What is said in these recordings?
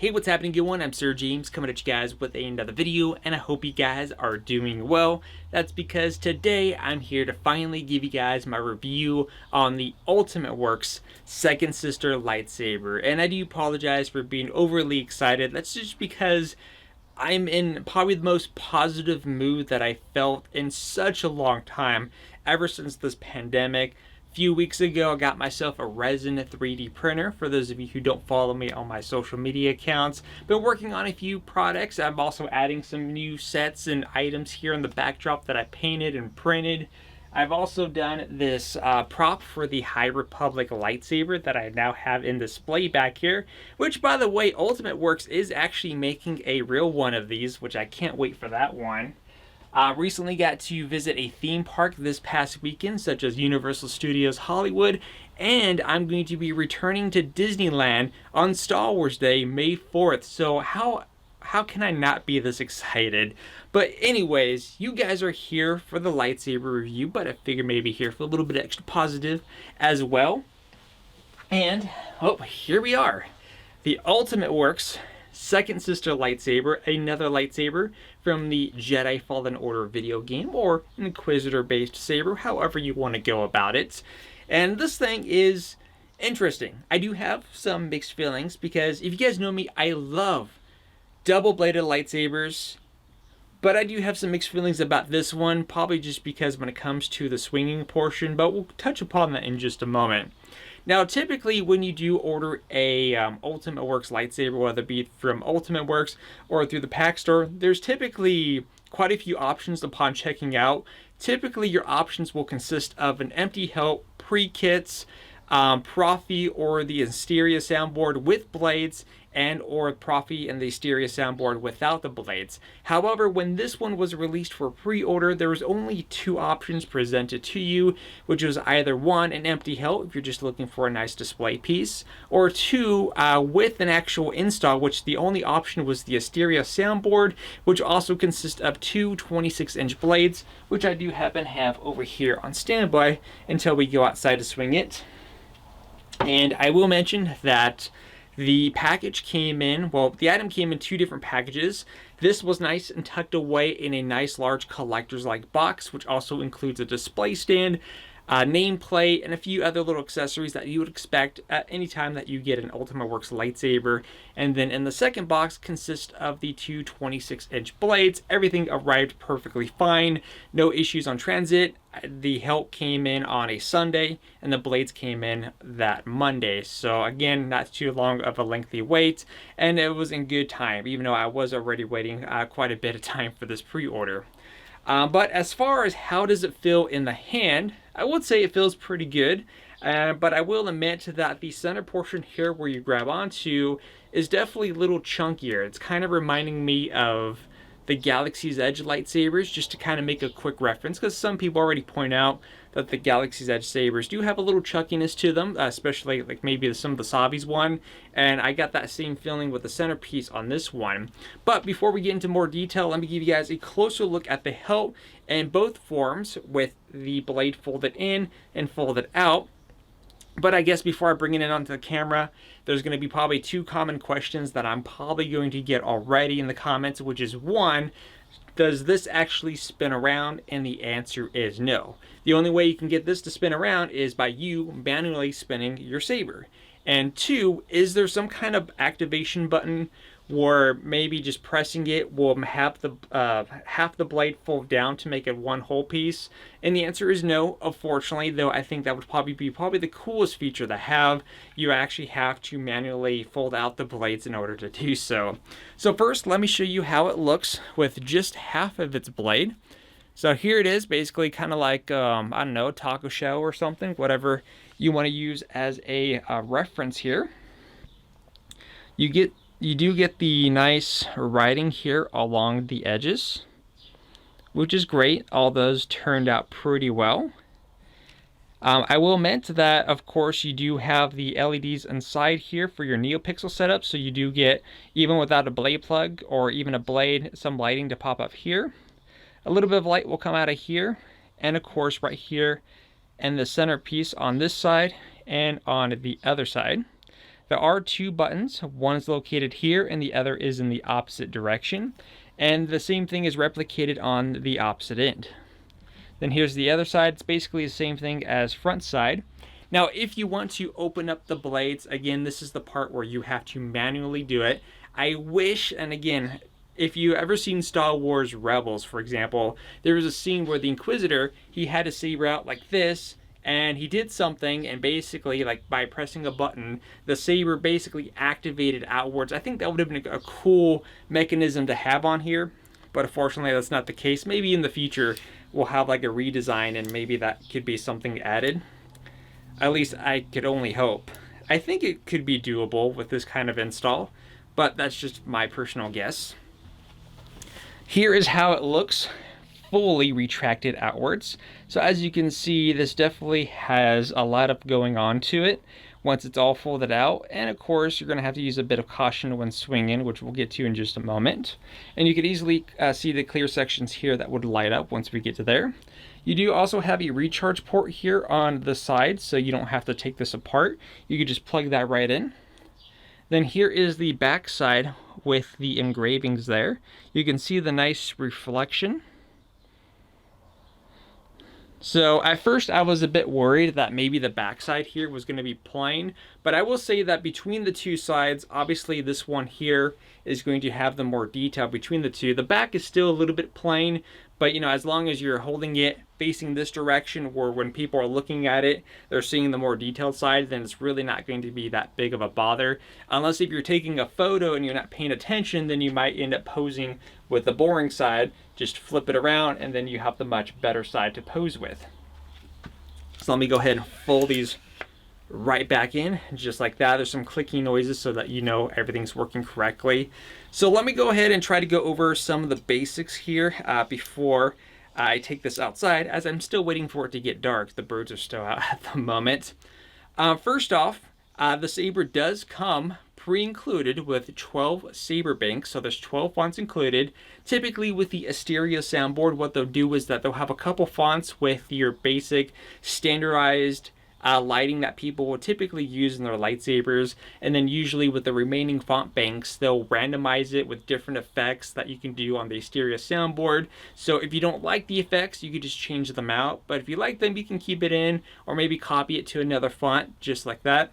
Hey, what's happening, everyone? I'm SirJames coming at you guys with another video, and I hope you guys are doing well. That's because today I'm here to finally give you guys my review on the Ultimate Works Second Sister Lightsaber. And I do apologize for being overly excited. That's just because I'm in probably the most positive mood that I felt in such a long time, ever since this pandemic. Few weeks ago, I got myself a resin 3D printer. For those of you who don't follow me on my social media accounts, been working on a few products. I'm also adding some new sets and items here in the backdrop that I painted and printed. I've also done this prop for the High Republic lightsaber that I now have in display back here, which, by the way, Ultimate Works is actually making a real one of these, which I can't wait for that one. Recently got to visit a theme park this past weekend, such as Universal Studios Hollywood, and I'm going to be returning to Disneyland on Star Wars Day, May 4th. So how can I not be this excited? But anyways, you guys are here for the lightsaber review, but I figured maybe here for a little bit extra positive as well. And, oh, here we are. The Ultimate Works Second Sister Lightsaber, another lightsaber from the Jedi Fallen Order video game, or an Inquisitor-based saber, however you want to go about it. And this thing is interesting. I do have some mixed feelings, because if you guys know me, I love double-bladed lightsabers, but I do have some mixed feelings about this one, probably just because when it comes to the swinging portion, but we'll touch upon that in just a moment. Now, typically, when you do order a Ultimate Works lightsaber, whether it be from Ultimate Works or through the pack store, there's typically quite a few options upon checking out. Typically, your options will consist of an empty hilt, PreKits, Profi or the Asteria soundboard with blades, and or Profi and the Asteria soundboard without the blades. However, when this one was released for pre-order, there was only two options presented to you, which was either one, an empty hilt if you're just looking for a nice display piece, or two, with an actual install, which the only option was the Asteria soundboard, which also consists of two 26-inch blades, which I do happen to have over here on standby until we go outside to swing it. And I will mention that the package came in, well, the item came in two different packages. This was nice and tucked away in a nice large collector's-like box, which also includes a display stand, nameplate, and a few other little accessories that you would expect at any time that you get an Ultimate Works lightsaber. And then in the second box consists of the two 26-inch blades. Everything arrived perfectly fine, no issues on transit. The hilt came in on a Sunday, and the blades came in that Monday. So again, not too long of a lengthy wait, and it was in good time, even though I was already waiting quite a bit of time for this pre-order. But as far as how does it feel in the hand, I would say it feels pretty good. But I will admit that the center portion here where you grab onto is definitely a little chunkier. It's kind of reminding me of the Galaxy's Edge lightsabers, just to kind of make a quick reference, because some people already point out that the Galaxy's Edge sabers do have a little chunkiness to them, especially like maybe some of the Savi's one, and I got that same feeling with the centerpiece on this one. But before we get into more detail, let me give you guys a closer look at the hilt in both forms, with the blade folded in and folded out. But I guess before I bring it in onto the camera, there's going to be probably two common questions that I'm probably going to get already in the comments, which is one, does this actually spin around? And the answer is no. The only way you can get this to spin around is by you manually spinning your saber. And two, is there some kind of activation button where maybe just pressing it will have the blade fold down to make it one whole piece? And the answer is no, unfortunately, though I think that would probably be the coolest feature to have. You actually have to manually fold out the blades in order to do so. So first, let me show you how it looks with just half of its blade. So here it is, basically kind of like, I don't know, taco shell or something, whatever you want to use as a reference here. You do get the nice writing here along the edges, which is great. All those turned out pretty well. I will admit that, of course, you do have the LEDs inside here for your NEOPIXEL setup, so you do get, even without a blade plug or even a blade, some lighting to pop up here. A little bit of light will come out of here, and of course right here, and the centerpiece on this side and on the other side. There are two buttons. One is located here and the other is in the opposite direction. And the same thing is replicated on the opposite end. Then here's the other side. It's basically the same thing as front side. Now, if you want to open up the blades, again, this is the part where you have to manually do it. I wish, and again, if you ever seen Star Wars Rebels, for example, there was a scene where the Inquisitor, he had a saber out like this, and he did something, and basically, like by pressing a button, the saber basically activated outwards. I think that would have been a cool mechanism to have on here, but unfortunately that's not the case. Maybe in the future we'll have like a redesign and maybe that could be something added. At least I could only hope. I think it could be doable with this kind of install, but that's just my personal guess. Here is how it looks fully retracted outwards. So as you can see, this definitely has a lot of going on to it once it's all folded out. And of course, you're going to have to use a bit of caution when swinging, which we'll get to in just a moment. And you can easily see the clear sections here that would light up once we get to there. You do also have a recharge port here on the side, so you don't have to take this apart. You can just plug that right in. Then here is the back side with the engravings there. You can see the nice reflection. So at first I was a bit worried that maybe the back side here was going to be plain, but I will say that between the two sides, obviously this one here is going to have the more detail between the two. The back is still a little bit plain, but you know, as long as you're holding it facing this direction where when people are looking at it, they're seeing the more detailed side, then it's really not going to be that big of a bother. Unless if you're taking a photo and you're not paying attention, then you might end up posing with the boring side. Just flip it around and then you have the much better side to pose with. So let me go ahead and fold these right back in, just like that. There's some clicking noises so that you know everything's working correctly. So let me go ahead and try to go over some of the basics here before I take this outside, as I'm still waiting for it to get dark. The birds are still out at the moment. First off, the Saber does come pre-included with 12 Saber banks, so there's 12 fonts included. Typically with the Asteria soundboard, what they'll do is that they'll have a couple fonts with your basic standardized lighting that people will typically use in their lightsabers, and then usually with the remaining font banks they'll randomize it with different effects that you can do on the Asteria soundboard. So if you don't like the effects, you can just change them out, but if you like them, you can keep it in or maybe copy it to another font just like that.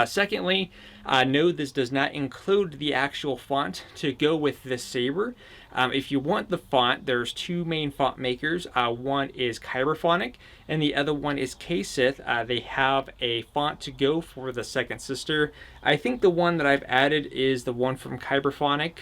Secondly, no, this does not include the actual font to go with this saber. If you want the font, there's two main font makers. One is Kyberphonic and the other one is K-Sith. They have a font to go for the second sister. I think the one that I've added is the one from Kyberphonic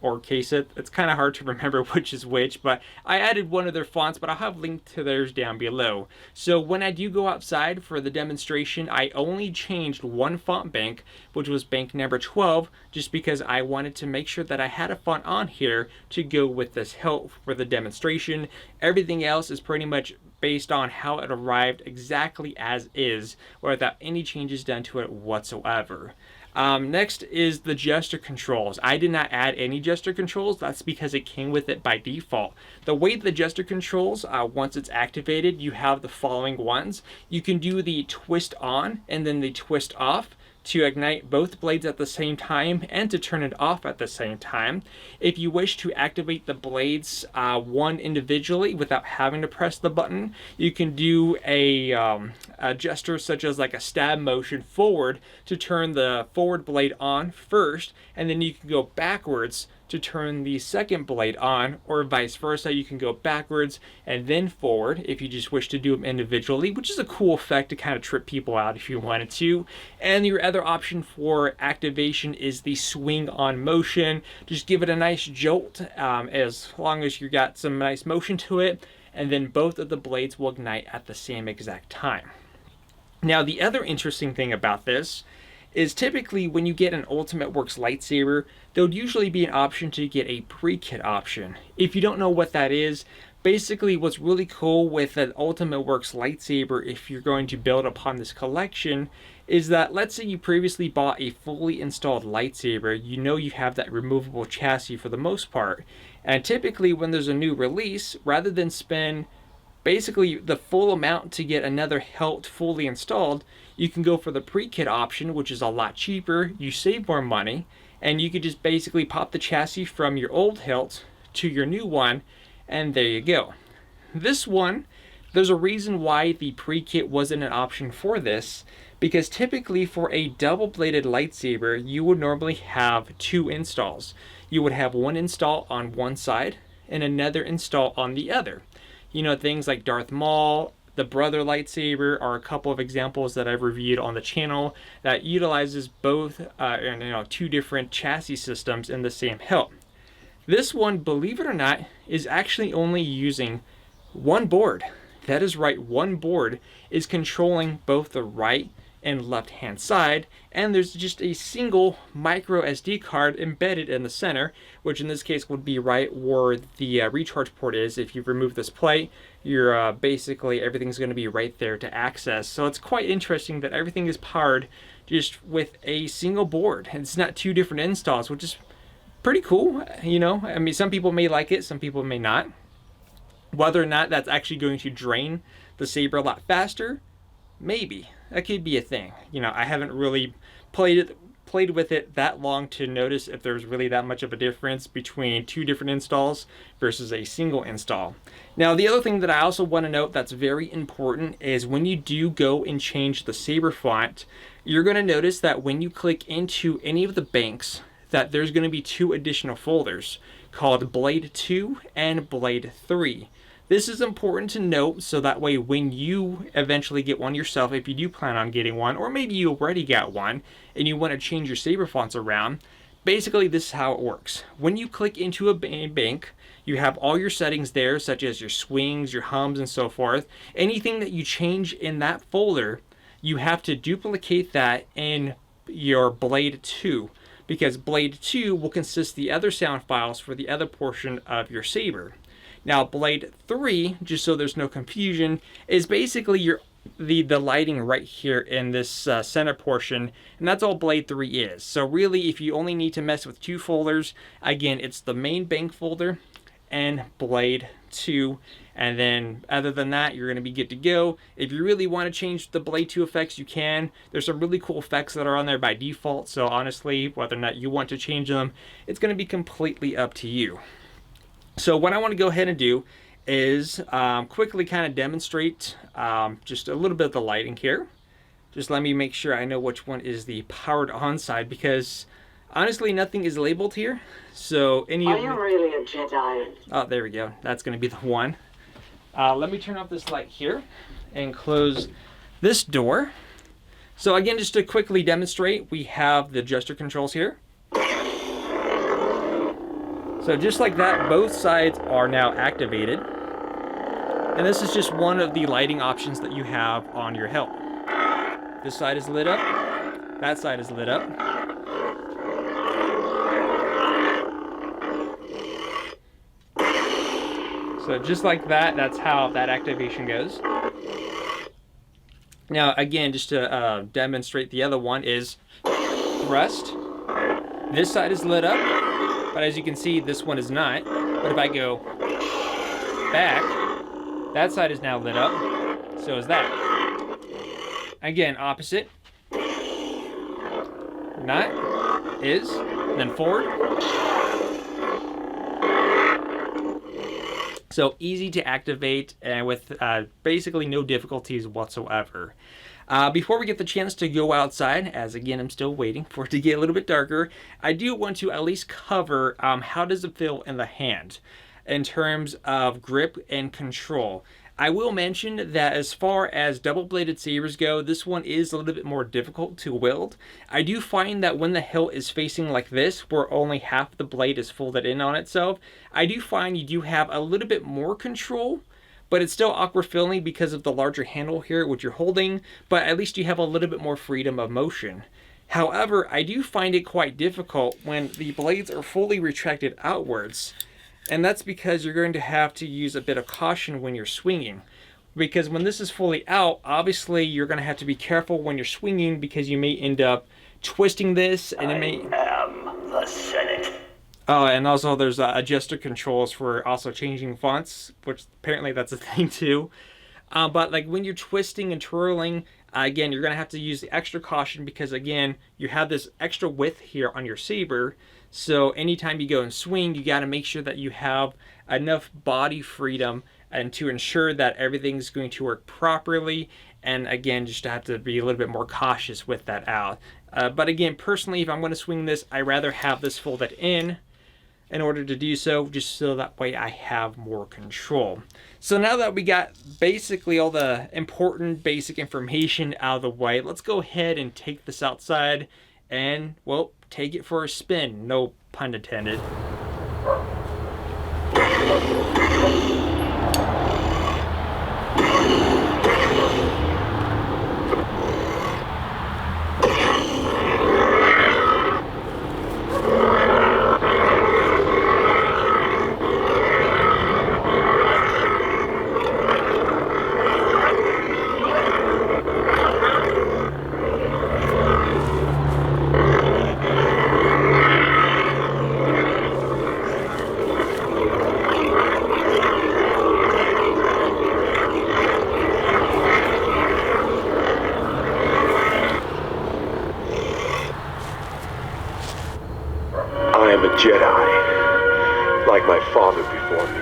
or K-Sith. It's kind of hard to remember which is which, but I added one of their fonts, but I'll have linked to theirs down below. So when I do go outside for the demonstration, I only changed one font bank, which was bank number 12, just because I wanted to make sure that I had a font on here to go with this hilt for the demonstration. Everything else is pretty much based on how it arrived exactly as is, without any changes done to it whatsoever. Next is the gesture controls. I did not add any gesture controls. That's because it came with it by default. The way the gesture controls, once it's activated, you have the following ones. You can do the twist on and then the twist off to ignite both blades at the same time and to turn it off at the same time. If you wish to activate the blades one individually without having to press the button, you can do a gesture such as like a stab motion forward to turn the forward blade on first, and then you can go backwards to turn the second blade on, or vice versa. You can go backwards and then forward if you just wish to do them individually, which is a cool effect to kind of trip people out if you wanted to. And your other option for activation is the swing on motion. Just give it a nice jolt as long as you got some nice motion to it, and then both of the blades will ignite at the same exact time. Now the other interesting thing about this is typically when you get an Ultimate Works lightsaber, there would usually be an option to get a PreKit option. If you don't know what that is, basically what's really cool with an Ultimate Works lightsaber, if you're going to build upon this collection, is that let's say you previously bought a fully installed lightsaber, you know you have that removable chassis for the most part, and typically when there's a new release, rather than spend basically the full amount to get another hilt fully installed, you can go for the pre-kit option, which is a lot cheaper. You save more money, and you could just basically pop the chassis from your old hilt to your new one, and there you go. This one, there's a reason why the pre-kit wasn't an option for this, because typically for a double-bladed lightsaber, you would normally have 2 installs. You would have one install on one side and another install on the other. You know, things like Darth Maul, the Brother lightsaber are a couple of examples that I've reviewed on the channel that utilizes both 2 different chassis systems in the same hilt. This one, believe it or not, is actually only using one board. That is right, one board is controlling both the right and left hand side, and there's just a single micro SD card embedded in the center, which in this case would be right where the recharge port is. If you remove this plate, you're basically everything's going to be right there to access. So it's quite interesting that everything is powered just with a single board, and it's not 2 different installs, which is pretty cool. You know, I mean, some people may like it, some people may not. Whether or not that's actually going to drain the saber a lot faster, maybe. That could be a thing. You know, I haven't really played with it that long to notice if there's really that much of a difference between 2 different installs versus a single install. Now, the other thing that I also want to note that's very important is when you do go and change the saber font, you're going to notice that when you click into any of the banks, that there's going to be 2 additional folders called Blade 2 and Blade 3. This is important to note so that way when you eventually get one yourself, if you do plan on getting one, or maybe you already got one and you want to change your saber fonts around, basically this is how it works. When you click into a bank, you have all your settings there, such as your swings, your hums, and so forth. Anything that you change in that folder, you have to duplicate that in your Blade 2, because Blade 2 will consist the other sound files for the other portion of your saber. Now, Blade 3, just so there's no confusion, is basically the lighting right here in this center portion, and that's all Blade 3 is. So really, if you only need to mess with 2 folders, again, it's the main bank folder and Blade 2, and then other than that, you're going to be good to go. If you really want to change the Blade 2 effects, you can. There's some really cool effects that are on there by default, so honestly, whether or not you want to change them, it's going to be completely up to you. So what I want to go ahead and do is quickly kind of demonstrate just a little bit of the lighting here. Just let me make sure I know which one is the powered on side, because honestly nothing is labeled here. So Are you really a Jedi? Oh, there we go. That's going to be the one. Let me turn off this light here and close this door. So again, just to quickly demonstrate, we have the adjuster controls here. So just like that, both sides are now activated. And this is just one of the lighting options that you have on your hilt. This side is lit up, that side is lit up. So just like that, that's how that activation goes. Now again, just to demonstrate the other one is thrust. This side is lit up. But as you can see, this one is not. But if I go back, that side is now lit up. So is that. Again, opposite. Not. Is. Then forward. So easy to activate and with basically no difficulties whatsoever. Before we get the chance to go outside, as again I'm still waiting for it to get a little bit darker, I do want to at least cover how does it feel in the hand in terms of grip and control. I will mention that as far as double-bladed sabers go, this one is a little bit more difficult to wield. I do find that when the hilt is facing like this, where only half the blade is folded in on itself, I do find you do have a little bit more control, but it's still awkward feeling because of the larger handle here, which you're holding, but at least you have a little bit more freedom of motion. However, I do find it quite difficult when the blades are fully retracted outwards, and that's because you're going to have to use a bit of caution when you're swinging. Because when this is fully out, obviously you're going to have to be careful when you're swinging because you may end up twisting this, and it may... I am the Senate. Oh, and also there's adjuster controls for also changing fonts, which apparently that's a thing too. But like when you're twisting and twirling, again, you're gonna have to use the extra caution because again, you have this extra width here on your saber. So anytime you go and swing, you gotta make sure that you have enough body freedom and to ensure that everything's going to work properly. And again, just have to be a little bit more cautious with that out. But again, personally, if I'm going to swing this, I rather have this folded in order to do so, just so that way I have more control. So now that we got basically all the important basic information out of the way, let's go ahead and take this outside and, well, take it for a spin. No pun intended. I am a Jedi, like my father before me.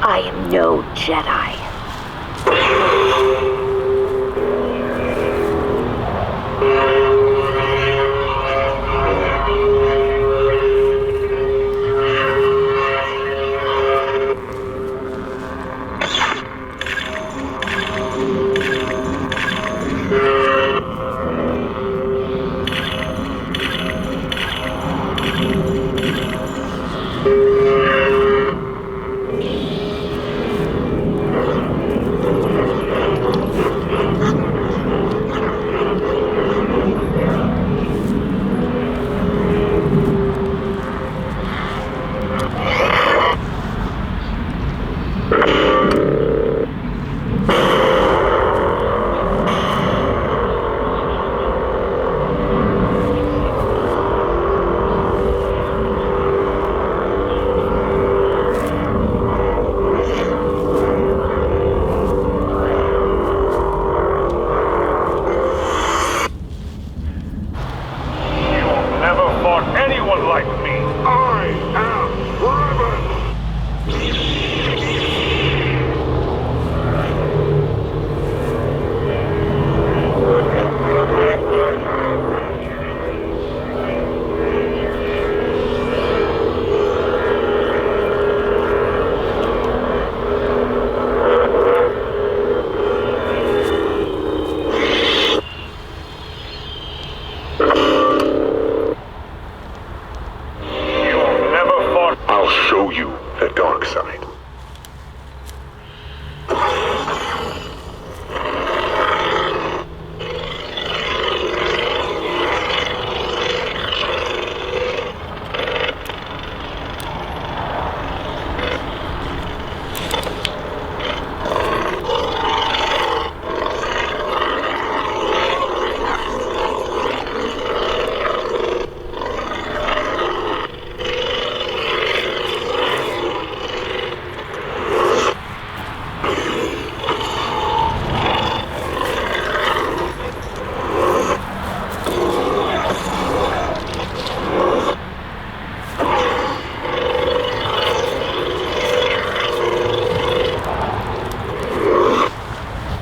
I am no Jedi.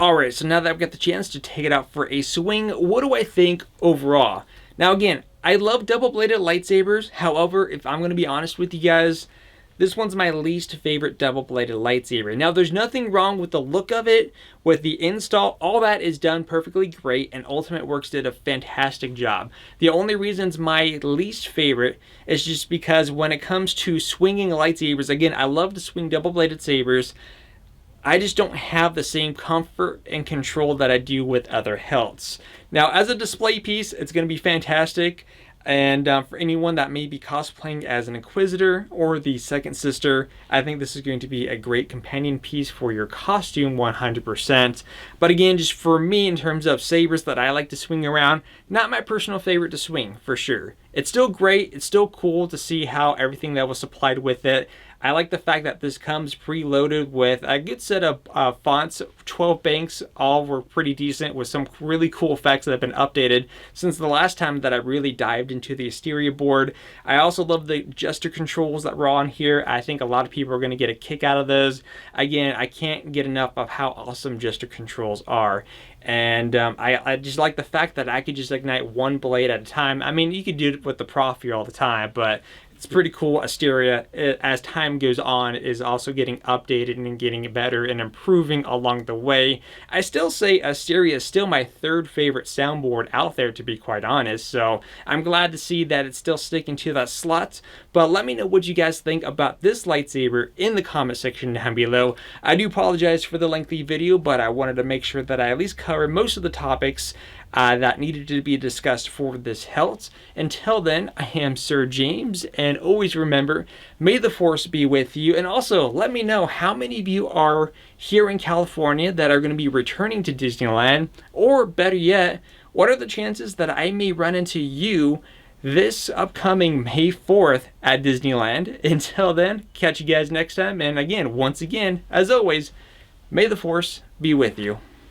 Alright, so now that I've got the chance to take it out for a swing, what do I think overall? Now again, I love double-bladed lightsabers. However, if I'm going to be honest with you guys, this one's my least favorite double-bladed lightsaber. Now, there's nothing wrong with the look of it, with the install. All that is done perfectly great, and Ultimate Works did a fantastic job. The only reasons my least favorite is just because when it comes to swinging lightsabers, again, I love to swing double-bladed sabers. I just don't have the same comfort and control that I do with other hilts. Now, as a display piece, it's going to be fantastic. And for anyone that may be cosplaying as an Inquisitor or the Second Sister, I think this is going to be a great companion piece for your costume 100%. But again, just for me, in terms of sabers that I like to swing around, not my personal favorite to swing, for sure. It's still great. It's still cool to see how everything that was supplied with it. I like the fact that this comes preloaded with a good set of fonts. 12 banks, all were pretty decent with some really cool effects that have been updated since the last time that I really dived into the Asteria board. I also love the gesture controls that were on here. I think a lot of people are going to get a kick out of those. Again, I can't get enough of how awesome gesture controls are. And I just like the fact that I could just ignite one blade at a time. I mean, you could do it with the prof here all the time, but it's pretty cool. Asteria, as time goes on, is also getting updated and getting better and improving along the way. I still say Asteria is still my third favorite soundboard out there, to be quite honest. So I'm glad to see that it's still sticking to that slot. But let me know what you guys think about this lightsaber in the comment section down below. I do apologize for the lengthy video, but I wanted to make sure that I at least cover most of the topics that needed to be discussed for this hilt. Until then, I am SirJames, and always remember, may the Force be with you. And also, let me know how many of you are here in California that are going to be returning to Disneyland, or better yet, what are the chances that I may run into you this upcoming May 4th at Disneyland. Until then, catch you guys next time, and again, once again, as always, may the Force be with you.